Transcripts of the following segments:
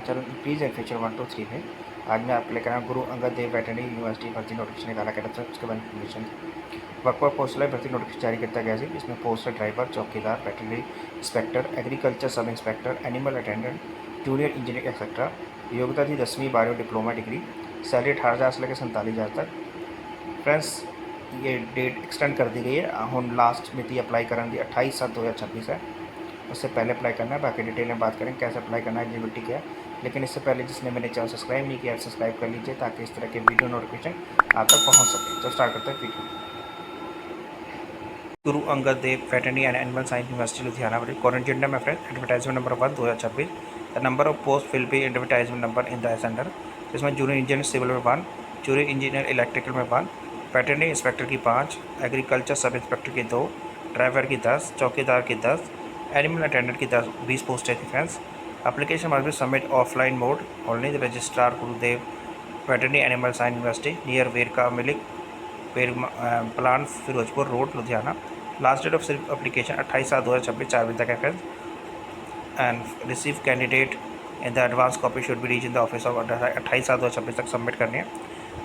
चलो please and feature 1 to 3 में आज मैं आप लेकर आया गुरु अंगद देव वेटरनरी यूनिवर्सिटी भर्ती नोटिफिकेशन निकाला गया था, उसके बाद इन्फॉर्मेशन वर्क पर पोस्टल भर्ती नोटिफिकेशन जारी करता गया है। इसमें पोस्टल ड्राइवर, चौकीदार, veterinary inspector, agriculture sub inspector, animal attendant, junior engineer etcetera. योग्यता थी 10वीं 12वीं डिप्लोमा डिग्री। सैलरी 18,000 से लेकर 47,000 तक। फ्रेंड्स, ये डेट एक्सटेंड कर दी गई है। हम लास्ट में थी अप्लाई करने दी 28/7/2026 है। उससे पहले अप्लाई करना है। बाकी डिटेल में बात करें कैसे अप्लाई करना है, एलिजिबिलिटी क्या है। लेकिन इससे पहले जिसने मेरे चैनल सब्सक्राइब नहीं किया सब्सक्राइब कर लीजिए ताकि इस तरह के वीडियो नोटिफिकेशन आप तक पहुंच सके। तो स्टार्ट करते हैं video. Guru Angad Dev veterinary and animal science university Ludhiana. Current gender में friend advertisement number 1 2026। The number of post will be advertisement number in the under. इसमें जूनियर इंजीनियर सिविल में 1, जूनियर इंजीनियर इलेक्ट्रिकल में 1, वेटरनरी इंस्पेक्टर की 5, agriculture sub inspector की 2, driver की 10, चौकीदार की 10, animal attendant की 20 पोस्ट है friends. Application must be submit offline mode only. The registrar Gurudev veterinary animal science university near Verka milk plan Firozpur road Ludhiana. Last date of सिर्फ application 28/7/2026 4 बजे तक है फ्रेंड्स। And receive candidate in the advance copy should be reach in the office of 28/7/2026 तक submit करनी है।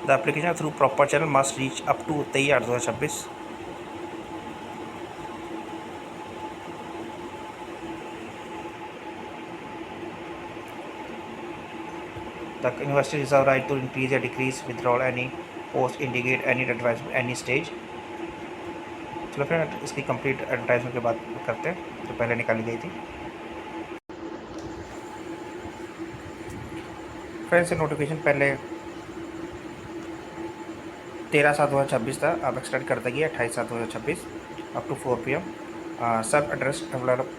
The application through proper channel must reach up to 23/8/2026। The university reserve right to increase or decrease, withdraw any post, indicate any advertisement, any stage। चलो friend, इसकी complete advertisement की बात करते हैं जो पहले निकाली गई थी। फ्रेंड्स, नोटिफिकेशन पहले 13/7/2026 था, अब एक्सटेंड कर देगी 28/7/2026 अप टू 4 PM। सब एड्रेस डेवलप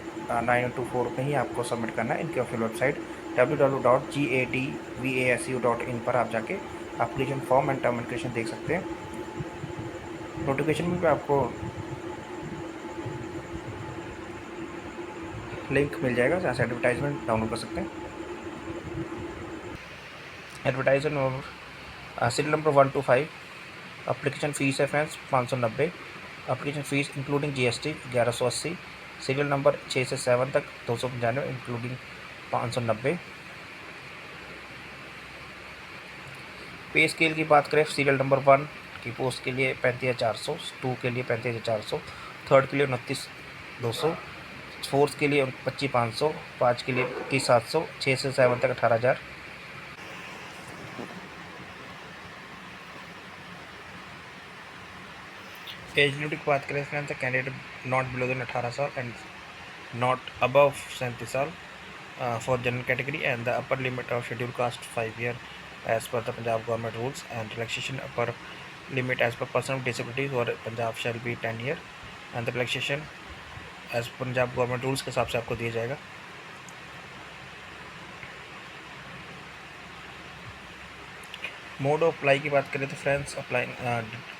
9 to 4 में ही आपको सबमिट करना है। इनकी ऑफिशियल वेबसाइट www.gadvasu.in पर आप जाके application form and term and condition देख सकते हैं। नोटिफिकेशन में भी आपको लिंक मिल जाएगा जहाँ से एडवर्टाइजमेंट डाउनलोड कर सकते हैं। Advertisement number serial number 1 to 5। Application fees है friends 590। Application fees including GST 1180। Serial number 6 से 7 तक 295 इंक्लूडिंग 590। पे स्केल की बात करें, सीरियल नंबर 1 की पोस्ट के लिए 35,400, 2 के लिए 35,400, थर्ड के लिए 29,200, फोर्थ के लिए 25,500, 5 के लिए 30,700, 6 से 7 तक 18,000। एज लिमिट की बात करें friends, candidate not below than 18 साल एंड नॉट अबव 37 साल for general category and the upper limit of schedule caste 5 year as per the Punjab government rules and relaxation upper limit as per person with disabilities or Punjab shall be 10 year and the relaxation as Punjab government rules के हिसाब से आपको दिया जाएगा। Mode of apply की बात करें तो friends, apply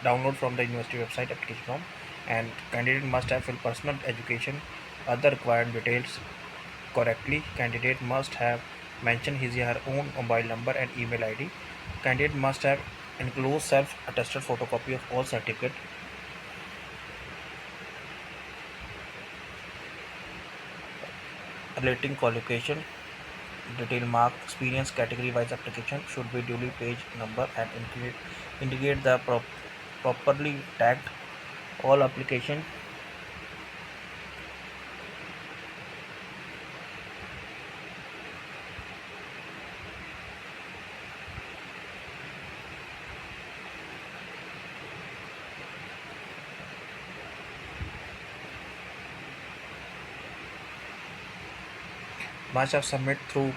download from the university website application form and candidate must have fill personal education other required details correctly. Candidate must have mentioned his or her own mobile number and email ID. Candidate must have enclosed self-attested photocopy of all certificate. Relating qualification, detail mark, experience, category wise application should be duly page number and indicate the properly tagged all application must have submit through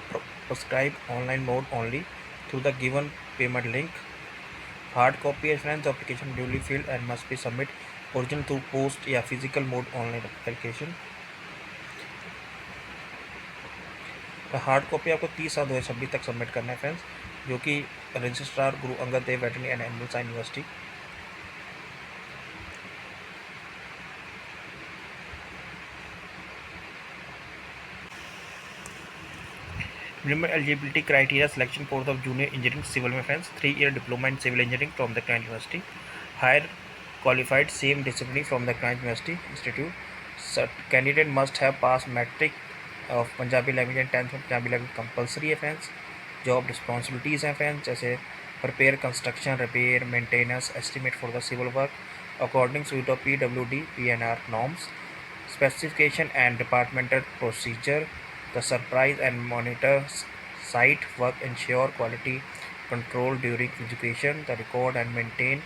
prescribed online mode only through the given payment link. Hard copy है friends, application duly filled and must be submit original through post या physical mode online application। Hard copy आपको 30/7/2026 तक submit करना है friends, जो कि registrar Guru Angad Dev veterinary and animal science university. Minimum eligibility criteria selection for the junior engineering civil में friends 3 year diploma in civil engineering from the client university, higher qualified same discipline from the client university institute. Candidate must have pass matric of Punjabi language and 10th में Punjabi language compulsory है friends. Job responsibilities हैं friends, जैसे prepare construction, repair, maintenance estimate for the civil work according to PWD PNR norms, specification and departmental procedure, the supervise and monitor site work, ensure quality control during education, the record and maintain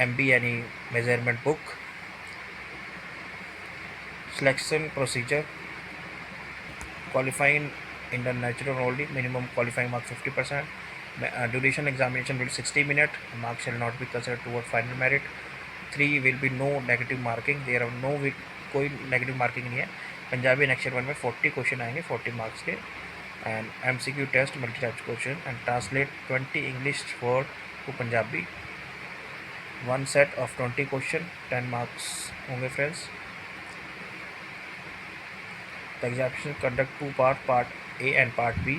MB any measurement book, selection procedure, qualifying in the natural only, minimum qualifying mark 50%, duration examination will 60 minutes, marks shall not be considered toward final merit, 3 will be no negative marking, there are no कोई negative marking नहीं है। Punjabi next 1 में 40 question आएंगे 40 marks के, and MCQ test multi type question, and translate 20 English word to Punjabi, 1 set of 20 question 10 marks होंगे friends. The examination conduct 2 part A and part B.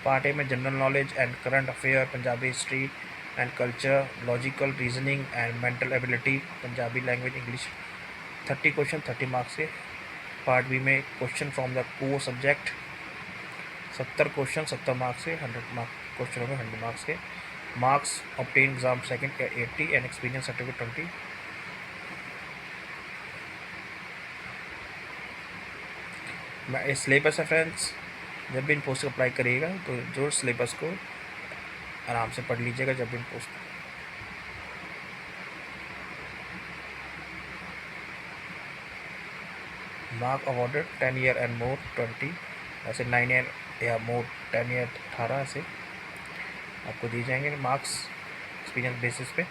Part A में general knowledge and current affair, Punjabi history and culture, logical reasoning and mental ability, Punjabi language English 30 question 30 marks के। Part B में question from the core subject 70 question 70 marks के, 100 marks question होंगे 100 marks के। Marks obtain exam second 80 and experience certificate 20। मैं syllabus है friends, जब भी इन पोस्ट अप्लाई करिएगा तो जो सिलेबस को आराम से पढ़ लीजिएगा जब भी इन post. Mark awarded 10 year and more 20, ऐसे 9 ईयर या मोर 10 ईयर 18 ऐसे आपको दिए जाएंगे मार्क्स एक्सपीरियंस बेसिस पे।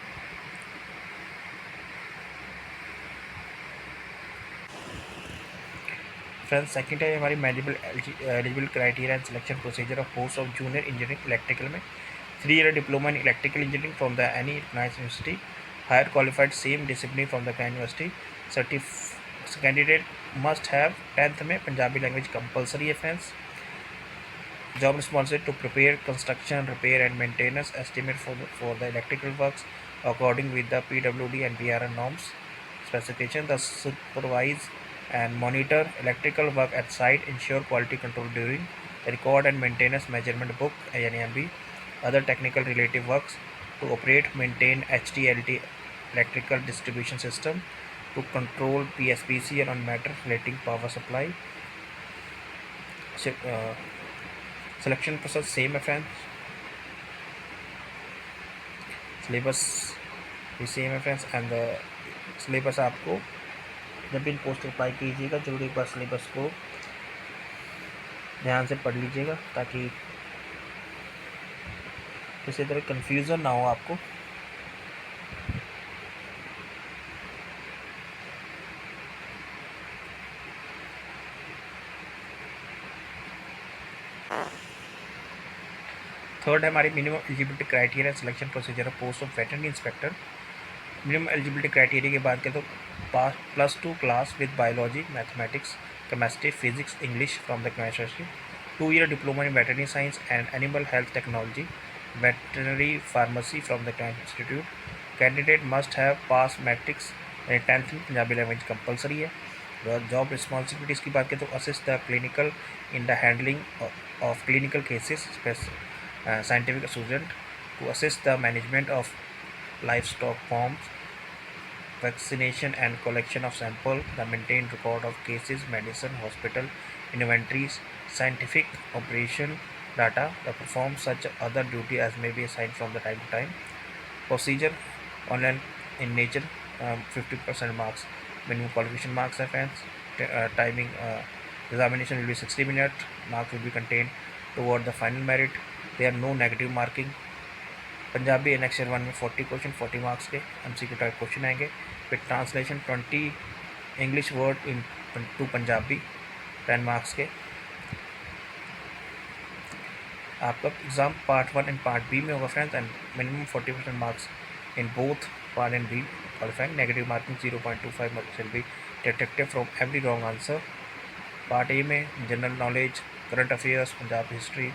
फ्रेंड्स सेकंड है हमारी eligible criteria and selection procedure of post of junior engineering electrical में 3 year diploma in electrical engineering from the any recognised university, higher qualified same discipline from the university, candidate must have 10th में Punjabi language compulsory है friends. Job responsibility to prepare construction, repair and maintenance estimate for the electrical works according with the PWD and PRN norms, specification, the supervise and monitor electrical work at site, ensure quality control during the record and maintenance measurement book (ANMB), other technical related works, to operate, maintain HTLT electrical distribution system, to control PSPC and on matter relating power supply। Selection process same है friends, syllabus भी same है फ्रेंड्स, and syllabus आपको जब भी इन post apply कीजिएगा जरूर एक बार सिलेबस को ध्यान से पढ़ लीजिएगा ताकि किसी तरह कन्फ्यूज़न ना हो आपको। थर्ड है हमारी minimum eligibility criteria selection procedure of post of veterinary inspector. Minimum eligibility criteria की बात करें तो +2 class with biology, mathematics, chemistry, physics, English from the university, 2 year diploma in veterinary science and animal health technology, veterinary pharmacy from the institute, candidate must have pass matrix 10th में Punjabi language compulsory है। Job responsibilities की बात करें तो assist the clinical in the handling of clinical cases, scientific student, to assist the management of livestock farms, vaccination and collection of sample, the maintained record of cases, medicine, hospital inventories, scientific operation data, the perform such other duty as may be assigned from the time to time। Procedure online in nature, 50% marks, minimum qualification marks are friends, timing examination will be 60 minutes, marks will be contained toward the final merit, there are no negative marking। Punjabi next 1 में 40 question 40 marks के MCQ type question आएंगे, फिर translation 20 English word into Punjabi 10 marks के। आपका exam part 1 and part B में होगा friends, and minimum 40% marks in both part and B qualifying, negative marking 0.25 will be detected from every wrong answer. Part A में general knowledge, current affairs, Punjab history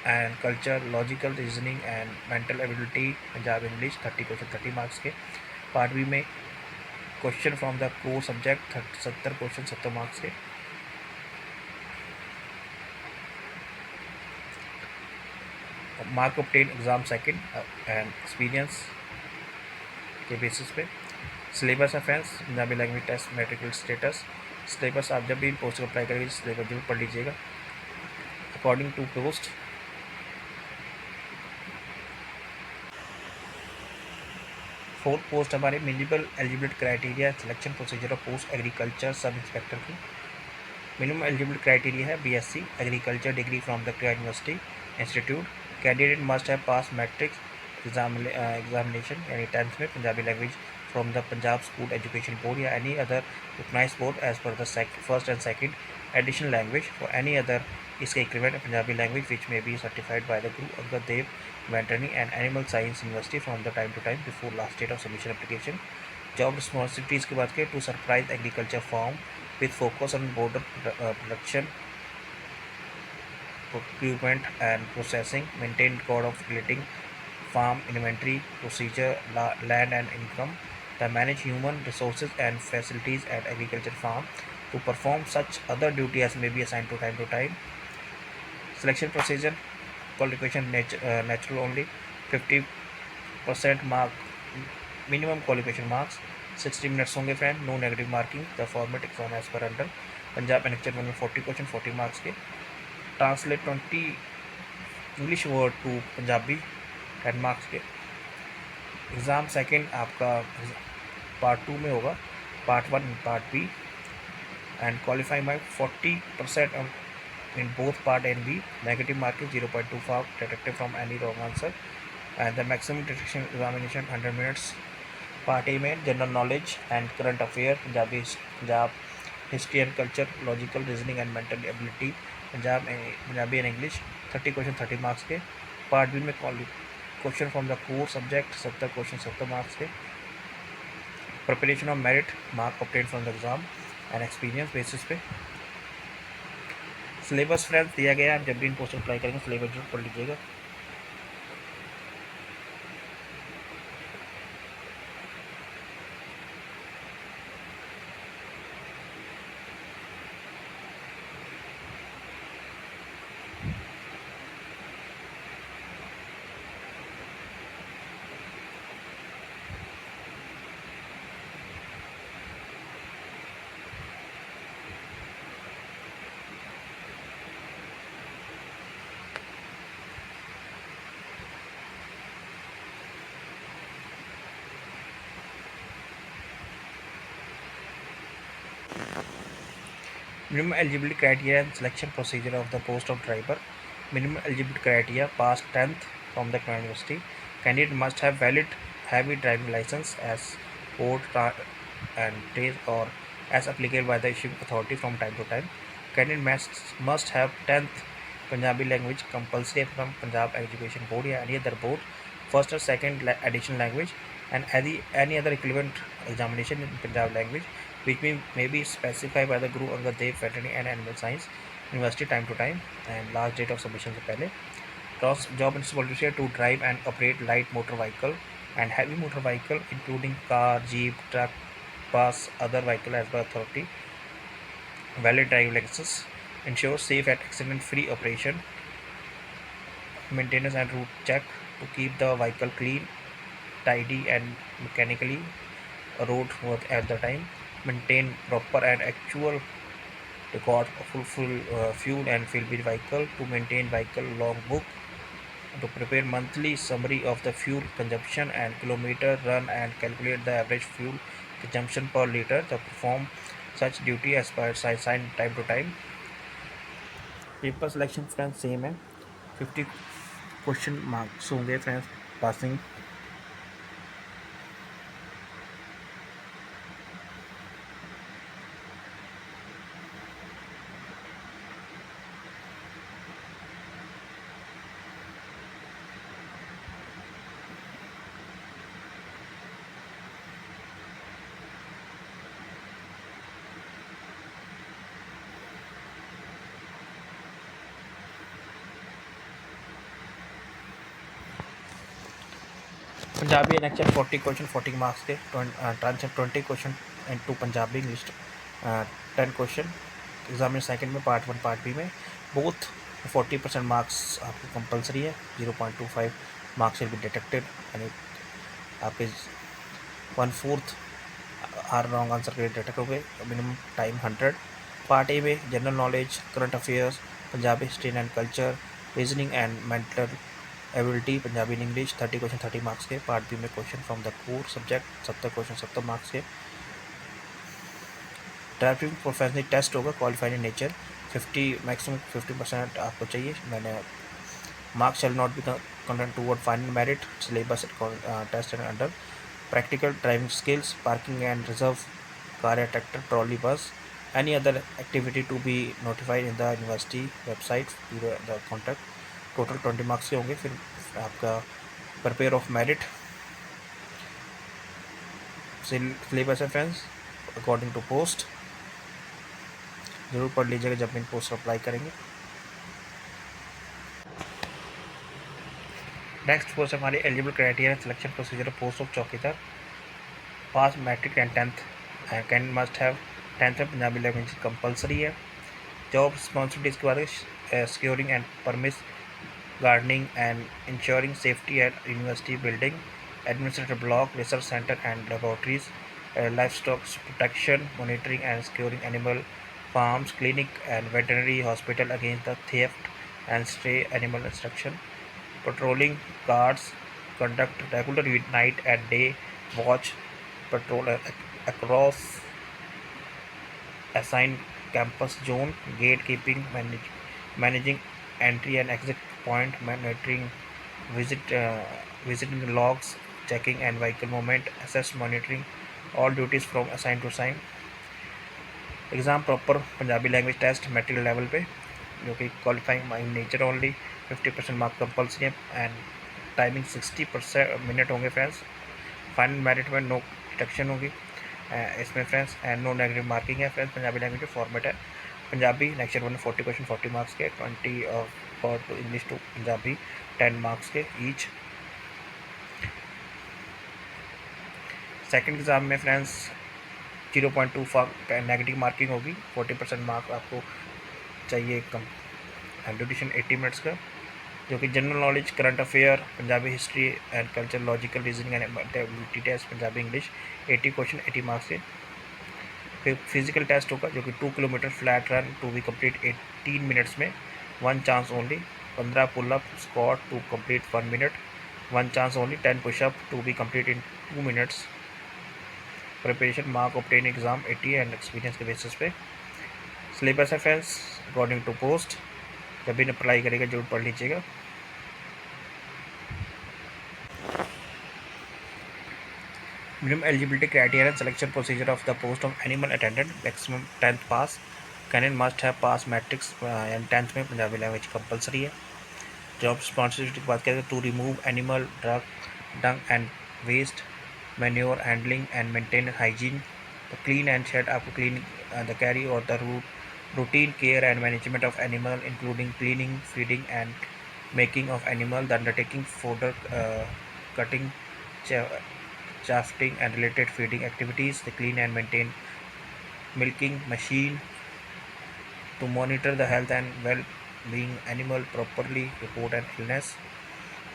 and culture, logical reasoning and mental ability, Punjab English 30 question 30 marks के। Part B में question from the core subject 70 question 70 marks के। Mark obtain exam second and experience के basis पे। Syllabus है friends, Punjabi language test metrical status. Syllabus आप जब भी post apply करेंगे सिलेबस जरूर पढ़ लीजिएगा। According to post, fourth post हमारे minimum eligibility criteria selection procedure of post agriculture sub inspector की। मिनिमम एलिजिबिलिटी क्राइटेरिया है BSc agriculture degree from the university institute. Candidate must have pass matric examination यानी 10th में Punjabi language from the Punjab school education board या any other recognized board as per the first and second additional language for any other इसके equivalent Punjabi language which may be certified by the Guru Angad Dev veterinary and animal science university from the time to time before last date of submission application. Job responsibilities की बात करें to surprise agriculture farm with focus on border production, procurement and processing, maintain record of relating farm inventory, procedure, land and income, to manage human resources and facilities at agriculture farm, to perform such other duty as may be assigned to time to time. Selection procedure, qualification natural only, 50% mark minimum qualification marks, 60 minutes होंगे friend, no negative marking. The format exam as per under Punjab annexure 1 में 40 question 40 marks के। Translate 20 English word to Punjabi 10 marks के। Exam second आपका part 2 में होगा, part 1 part B, and qualify by 40% in both part and B. Negative marking 0.25 deducted from any wrong answer, and the maximum deduction examination 100 minutes. Part A में general knowledge and current affair Punjab history and culture, logical reasoning and mental ability Punjabi and English 30 question 30 marks के। Part B में question from the core subject 70 question 70 marks के। Preparation of merit mark obtain from the exam and experience basis पे। Syllabus friends दिया गया है, आप जब भी इन पोस्ट अप्लाई करेंगे सिलेबस जरूर पढ़ लीजिएगा। Minimum eligibility criteria and selection procedure of the post of driver. Minimum eligibility criteria: pass 10th from the university. Candidate must have valid heavy driving license as board and trace or as applicable by the issuing authority from time to time. Candidate must have 10th Punjabi language compulsory from Punjab Education Board or any other board, first or second additional language, and any other equivalent examination in Punjab language which may be specified by the Guru Angad Dev Veterinary and Animal Science University time to time, and last date of submission से पहले। Job responsibility to drive and operate light motor vehicle and heavy motor vehicle including car, jeep, truck, bus, other vehicle as per authority. Valid driving license. Ensure safe and accident free operation. Maintenance and route check to keep the vehicle clean, tidy and mechanically roadworthy at the time. Maintain proper and actual record of fuel and fill vehicle. To maintain vehicle logbook. To prepare monthly summary of the fuel consumption and kilometer run and calculate the average fuel consumption per liter. To perform such duty as per sign time to time. Paper selection friends same है, 50 question marks होंगे friends passing. Punjabi नेक्चर 40 question 40 marks के, translate 20 question and 2 Punjabi English 10 question. Examination second में part 1 part B में both 40% marks आपको compulsory है। 0.25 marks will be detected यानी आपके 1/4 आर रॉन्ग आंसर के डिटेक्ट हो गए। Minimum time 100। पार्ट ए में general knowledge, current affairs, Punjabi history and culture, reasoning and mental ability, Punjabi in English 30 question 30 marks के। पार्ट बी में question from the core subject 70 question 70 marks के। Driving professional test होगा qualified in nature 50 maximum 50% आपको चाहिए। मैंने marks shall not be content toward final merit syllabus test and under practical driving skills, parking and reserve car or tractor, trolley, bus, any other activity to be notified in the university website to the contact। Total 20 marks के होंगे। फिर आपका prepare of merit syllabus है friends according to post, ज़रूर पढ़ लीजिएगा जब इन पोस्ट अप्लाई करेंगे। नेक्स्ट पोस्ट हमारी eligible criteria selection procedure post of चौकीदार। Pass matric and 10th can must have 10th में पंजाबी लैंग्वेज कंपलसरी है। जॉब रिस्पॉन्सिबिलिटीज़ के बारे में securing and premise gardening and ensuring safety at university building, administrative block, research centre and laboratories, life stock protection, monitoring and securing animal farms, clinic and veterinary hospital against the theft and stray animal instruction, patrolling guards conduct regular night and day watch patrol across assigned campus zone, gatekeeping, managing entry and exit point, monitoring visiting logs, checking and vehicle movement, assess monitoring all duties from assigned to assign। Exam proper Punjabi language test material level पे जो कि qualifying in nature only 50% mark compulsory है and timing 60% minute होंगे friends. Final merit में no deduction होगी इसमें friends and no negative marking है friends. Punjabi language में फॉर्मेट है पंजाबी लेक्चर 1 40 क्वेश्चन 40 मार्क्स के, 20 for to English to Punjabi 10 marks के ईच। सेकेंड एग्ज़ाम में फ्रेंड्स 0.25 नेगेटिव मार्किंग होगी। 40% मार्क आपको चाहिए कम ड्यूरेशन 80 मिनट्स का, जो कि general knowledge, current affair, Punjabi history and culture, logical reasoning and ability test Punjabi English 80 question 80 marks के। फिर फिजिकल टेस्ट होगा जो कि 2 kilometre flat run to be complete 18 minutes में, 1 chance only, 15 pull up squat to complete 1 minute, 1 chance only, 10 push up to be complete in 2 minutes. Preparation mark obtain exam 80 and experience के basis पे। Syllabus है friends according to post, जब भी apply करेगा जरूर पढ़ लीजिएगा। Minimum eligibility criteria selection procedure of the post of animal attendant, maximum 10th pass, candidate must have pass matrics and 10th में पंजाबी लैंग्वेज कंपलसरी है। जॉब रिस्पॉन्सिबिलिटी की बात करें तो to remove animal dung and waste, manure handling and maintain hygiene, the clean and shed आपको clean the carry और the routine care and management of animal including cleaning, feeding and making of animal, the undertaking fodder cutting, chafing and related feeding activities, the clean and maintain milking machine, to monitor the health and well-being animal properly, report an illness,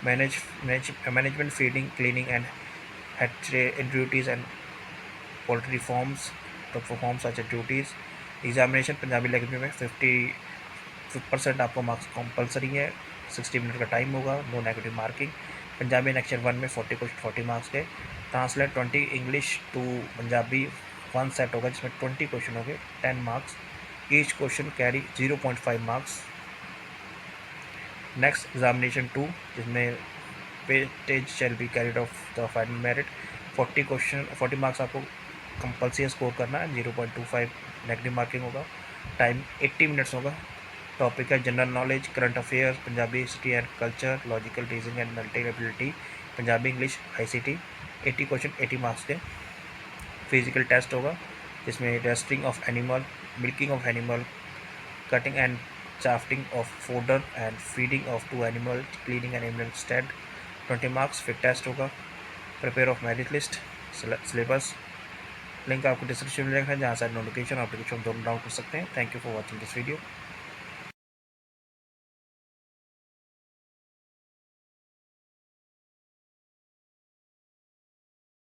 management feeding, cleaning and hatchery duties and poultry farms to perform such duties। Examination Punjabi language में 50% आपको marks compulsory है, 60 minute का time होगा, no negative marking. Punjabi lecture 1 में 40 question 40 marks के, translate 20 English to Punjabi 1 set होगा जिसमें 20 question होंगे 10 marks, each question carry 0.5 marks. Next examination 2 जिसमें weightage shall be carried of the final merit, 40 marks आपको कंपल्सरी स्कोर करना है, 0.25 नेगेटिव मार्किंग होगा, टाइम 80 मिनट्स होगा। टॉपिक है general knowledge, current affairs, Punjabi history and culture, logical reasoning and mental ability, Punjabi English ICT, 80 question 80 marks के। Physical test होगा जिसमें resting of animal, milking of animal, cutting and chaffing of fodder and feeding of 2 animal, cleaning an animal stead 20 marks. फिर test होगा, prepare of merit list, syllabus link आपको description में लिखा है, जहाँ से नोटिफिकेशन और एप्लीकेशन दोनों डाउनलोड कर सकते हैं। Thank you for watching this video.